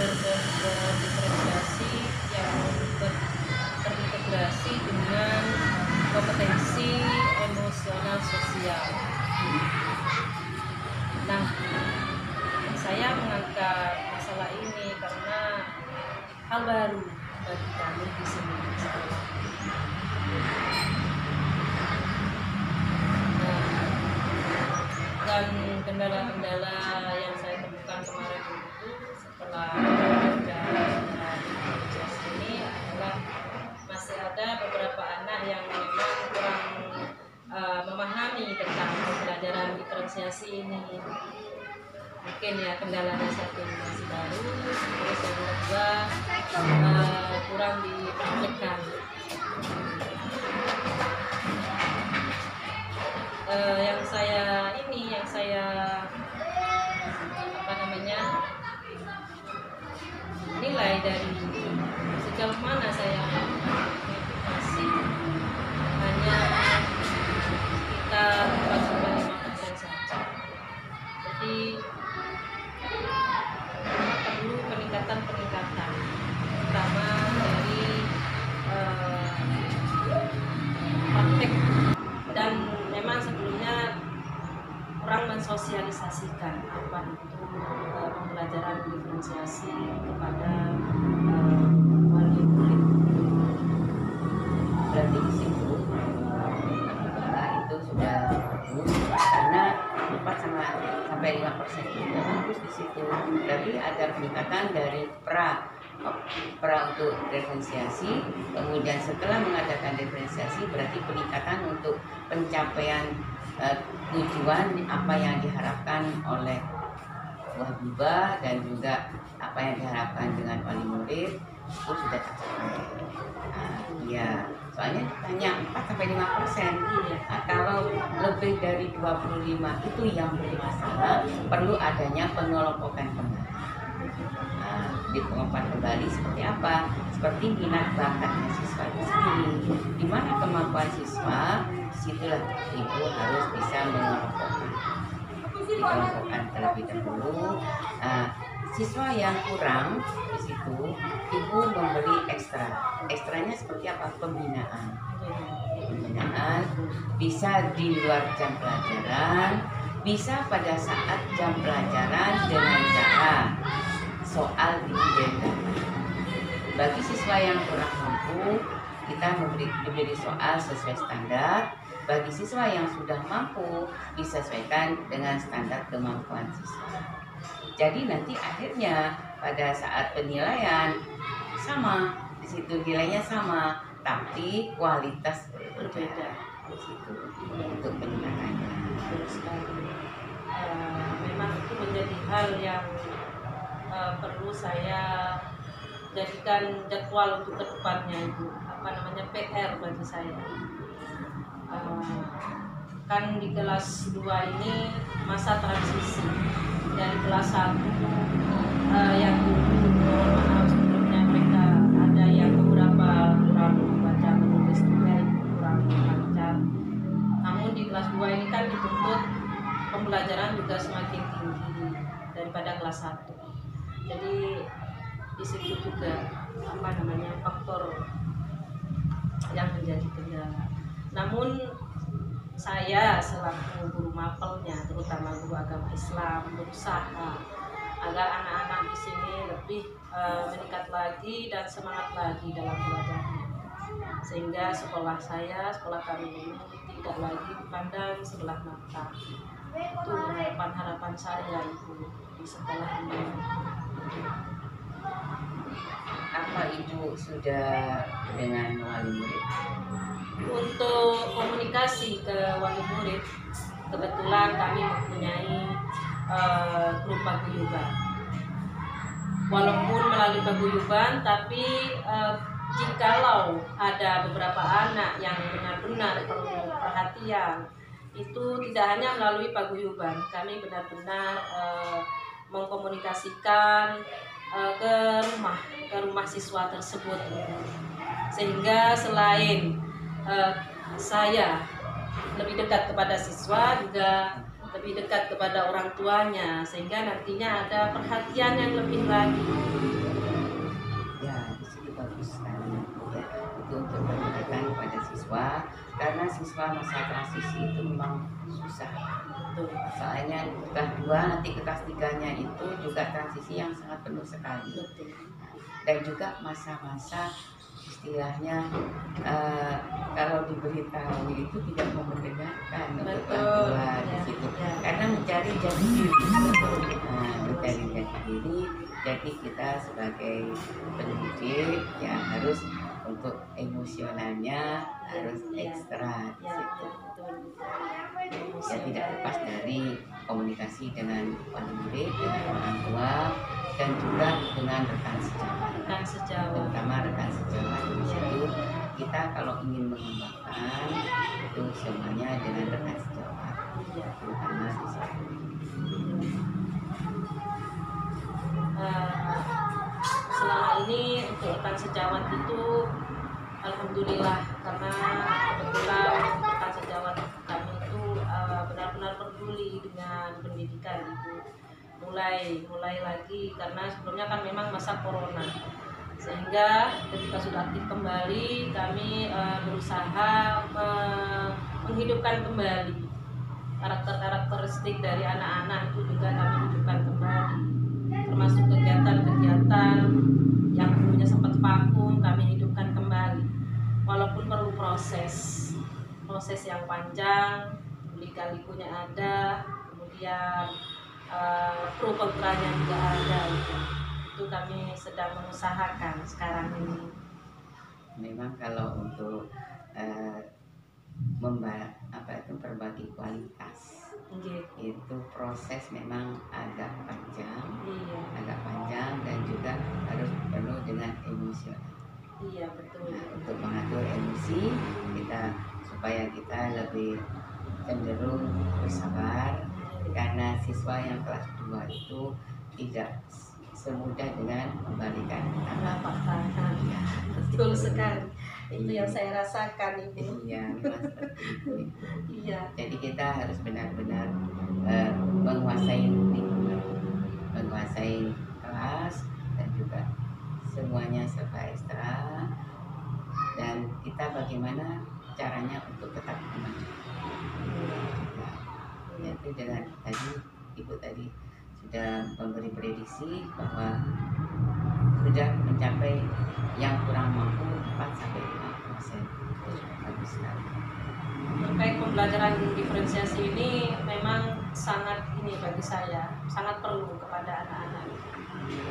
berdiferensiasi yang terintegrasi dengan kompetensi emosional sosial. Nah, saya mengangkat masalah ini karena hal baru bagi kami di sini. Dan kendala-kendala yang saya temukan kemarin itu setelah proses ini adalah masih ada beberapa anak yang memang kurang memahami tentang pembelajaran diferensiasi ini. Mungkin ya kendalanya satu masih baru, terus yang kedua kurang dipraktekkan. Yang saya nilai dari sejauh mana saya masih hanya sekitar 4,5% saja. Jadi perlu peningkatan, terutama dari praktek, dan memang sebelumnya kurang mensosialisasikan apa itu pembelajaran diferensiasi kepada wali murid. Berarti di situ itu sudah bagus karena 4-5% itu bagus di situ. Berarti ada peningkatan dari pra untuk diferensiasi, kemudian setelah mengadakan diferensiasi berarti peningkatan untuk pencapaian tujuan apa yang diharapkan oleh wahibah dan juga apa yang diharapkan dengan wali murid itu sudah tercapai. Iya, soalnya tanya 4-5%. Kalau lebih dari 25 itu yang bermasalah, perlu adanya pengelompokan kembali. Dikelompokkan kembali seperti apa? Seperti minat bakatnya siswa itu sendiri. Di mana kemampuan siswa, disitulah ibu harus bisa dikelompokkan terlebih dahulu. Siswa yang kurang di situ, ibu memberi ekstra. Ekstranya seperti apa? Pembinaan bisa di luar jam pelajaran, bisa pada saat jam pelajaran dengan cara soal dibedakan. Bagi siswa yang kurang mampu, kita diberi soal sesuai standar. Bagi siswa yang sudah mampu, disesuaikan dengan standar kemampuan siswa. Jadi nanti akhirnya pada saat penilaian sama, di situ nilainya sama, tapi kualitas berbeda di situ untuk penilaiannya. Memang itu menjadi hal yang perlu saya jadikan jadwal untuk kedepannya, itu PR bagi saya. Kan di kelas 2 ini masa transisi dari kelas 1 yang dulu, mohon maaf sebelumnya mereka ada yang beberapa kurang membaca menulis juga kurang lancar. Namun di kelas 2 ini kan dituntut pembelajaran juga semakin tinggi daripada kelas 1. Jadi di situ juga faktor yang menjadi kendala. Namun saya selaku guru mapelnya, terutama guru agama Islam, berusaha agar anak-anak di sini lebih meningkat lagi dan semangat lagi dalam belajarnya, sehingga sekolah kami ini tidak lagi dipandang sebelah mata. Itu harapan saya itu di sekolah ini. Apa ibu sudah dengan wali murid? Untuk komunikasi ke wali murid, kebetulan kami mempunyai grup paguyuban. Walaupun melalui paguyuban, tapi jikalau ada beberapa anak yang benar-benar perlu perhatian, itu tidak hanya melalui paguyuban, kami benar-benar mengkomunikasikan ke rumah siswa tersebut, sehingga selain saya lebih dekat kepada siswa, juga lebih dekat kepada orang tuanya, sehingga nantinya ada perhatian yang lebih lagi. Ya, di situ bagus sekali ya. Itu untuk pendekatan kepada siswa, karena siswa masa transisi itu memang susah. Betul. Soalnya kelas 2 nanti ke kelas 3-nya itu juga transisi yang sangat penuh sekali. Betul. Dan juga masa-masa istilahnya kalau diberitahu itu tidak mau mendengarkan untuk Betul. orang tua di Ya, situ, ya. karena mencari jati diri. Betul. Mencari jati diri. Jadi kita sebagai pendidik ya harus untuk emosionalnya harus Ya. ekstra di Ya, situ. betul. Ya tidak lepas dari komunikasi dengan wali murid, dengan orang tua, dan juga dengan rekan sejawat. Rekan sejawat. Terutama rekan sejawat di situ kita kalau ingin mengembangkan itu semuanya dengan rekan sejawat, Iya. terutama di situ. Selama ini untuk rekan sejawat itu alhamdulillah, karena kebetulan rekan sejawat kami itu benar-benar peduli dengan pendidikan ibu. Mulai lagi, karena sebelumnya kan memang masa corona, sehingga ketika sudah aktif kembali kami berusaha menghidupkan kembali karakteristik dari anak-anak itu, juga kami hidupkan kembali, termasuk kegiatan-kegiatan yang dulunya sempat vakum kami hidupkan kembali, walaupun perlu proses yang panjang, lika-likunya ada, kemudian pro kontranya juga ada, itu kami sedang mengusahakan sekarang ini. Memang kalau untuk berbagi kualitas itu proses memang agak panjang, dan juga harus penuh dengan emosi. Iya, betul. Nah, untuk mengatur emosi kita supaya kita lebih cenderung bersabar, karena siswa yang kelas 2 itu tidak semudah dengan membalikan telapak tangan. Ya, betul sekali. Itu yang saya rasakan, Ibu. Iya, memang seperti itu. Iya. Jadi kita harus benar-benar menguasai lingkungan, menguasai kelas, dan juga semuanya serba ekstra. Dan kita bagaimana caranya untuk tetap maju. Yaitu dengan tadi Ibu tadi sudah memberi prediksi bahwa sudah mencapai yang kurang mampu 4-5%. Bagus sekali. Terkait pembelajaran diferensiasi ini memang sangat bagi saya, sangat perlu kepada anak-anak,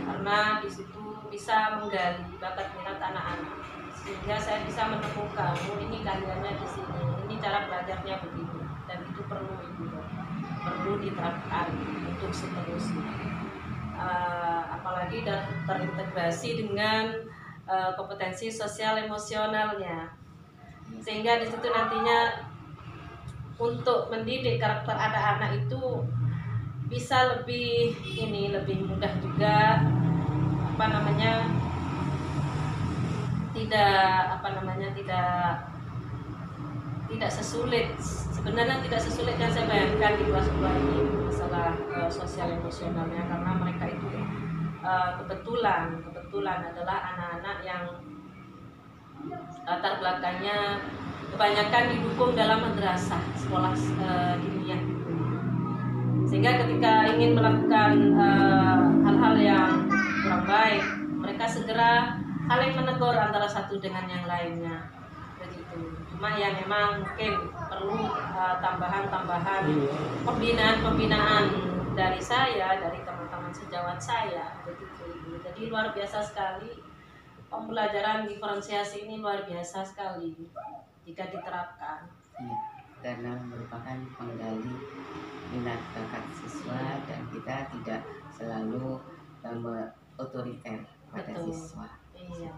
karena di situ bisa menggali bakat minat anak-anak, sehingga saya bisa menemukan ini kaliannya di sini, ini cara belajarnya begini, dan itu perlu diterapkan untuk seterusnya. Apalagi terintegrasi dengan kompetensi sosial emosionalnya, sehingga di situ nantinya untuk mendidik karakter anak-anak itu bisa lebih mudah juga, tidak sesulit, sebenarnya tidak sesulit yang saya bayangkan di kelas 2 ini masalah sosial emosionalnya, karena mereka itu kebetulan adalah anak-anak yang latar belakangnya kebanyakan didukung dalam madrasah, sekolah diniyah, sehingga ketika ingin melakukan hal-hal yang kurang baik, mereka segera saling menegur antara satu dengan yang lainnya, begitu. Cuma ya memang mungkin perlu tambahan pembinaan dari saya, dari teman-teman sejawat saya, begitu. Jadi luar biasa sekali pembelajaran diferensiasi ini, luar biasa sekali jika diterapkan. Karena merupakan menggali minat bakat siswa, dan kita tidak selalu otoriter pada siswa. Iya.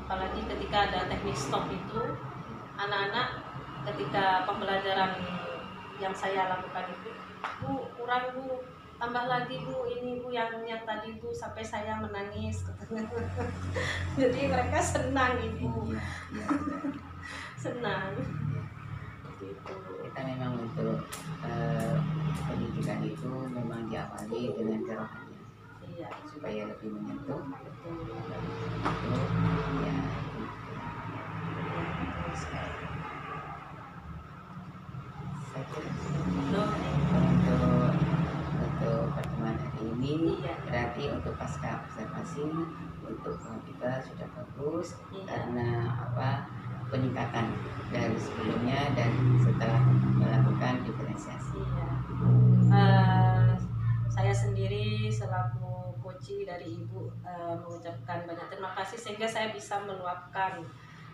Apalagi ketika ada teknik stop itu, anak-anak ketika pembelajaran yang saya lakukan itu, Bu, kurang Bu, tambah lagi Bu, ini Bu yang tadi Bu sampai saya menangis. Jadi mereka senang Ibu. Iya. Senang. Itu kita memang untuk pendidikan itu memang diawali dengan kerohanian Iya. supaya lebih menyentuh Betul. itu ya Betul sekali. saya kira Loh, untuk pertemuan hari ini Iya. berarti untuk pasca observasi untuk kita sudah bagus Iya. karena peningkatan dari sebelumnya dan setelah melakukan diferensiasi. Iya. Saya sendiri selaku koci dari Ibu mengucapkan banyak terima kasih sehingga saya bisa meluapkan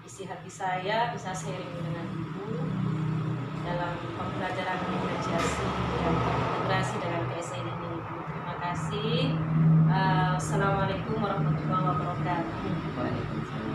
isi hati saya, bisa sharing dengan Ibu dalam pembelajaran mediasi dan integrasi dengan PSN ini. Ibu, terima kasih. Assalamualaikum warahmatullahi wabarakatuh. Waalaikumsalam.